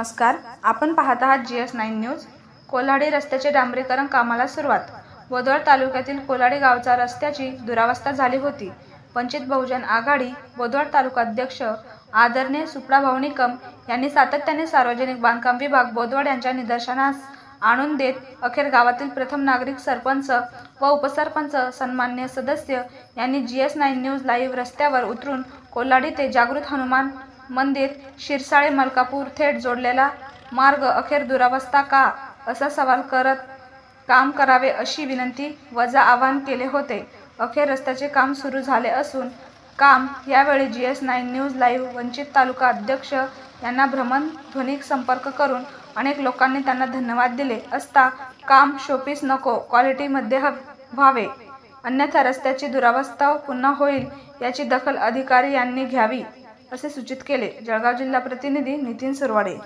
नमस्कार, आपण पाहत आहात GS9 न्यूज। कोल्हाडी रस्त्याचे डांबरीकरण कामाला सुरुवात। बोदवड तालुक्यातील कोल्हाडी गावचा रस्त्याची दुरावस्था झाली होती। वंचित बहुजन आघाडी बोदवड तालुका अध्यक्ष आदरणीय सुपडाभाऊ निकम यांनी सातत्याने सार्वजनिक बांधकाम विभाग बोदवड यांच्या निदर्शनास आणून देत अखेर गावातील प्रथम नागरिक, सरपंच व उपसरपंच, सन्माननीय सदस्य यांनी GS9 न्यूज लाईव्ह रस्त्यावर उतरून कोल्हाडी ते जागृत हनुमान मंदिर, शिरसाळे, मलकापूर थेट जोडलेला मार्ग अखेर दुरावस्था का असा सवाल करत काम करावे अशी विनंती वजा आवाहन केले होते। अखेर रस्त्याचे काम सुरू झाले असून काम यावेळी GS9 न्यूज लाईव्ह वंचित तालुका अध्यक्ष यांना भ्रमणध्वनी संपर्क करून अनेक लोकांनी त्यांना धन्यवाद दिले असता काम शोपीस नको, क्वालिटीमध्ये व्हावे, अन्यथा रस्त्याची दुरावस्था पुन्हा होईल याची दखल अधिकारी यांनी घ्यावी असे सूचित केले। जळगाव जिल्हा प्रतिनिधी नितीन सुरवाडे।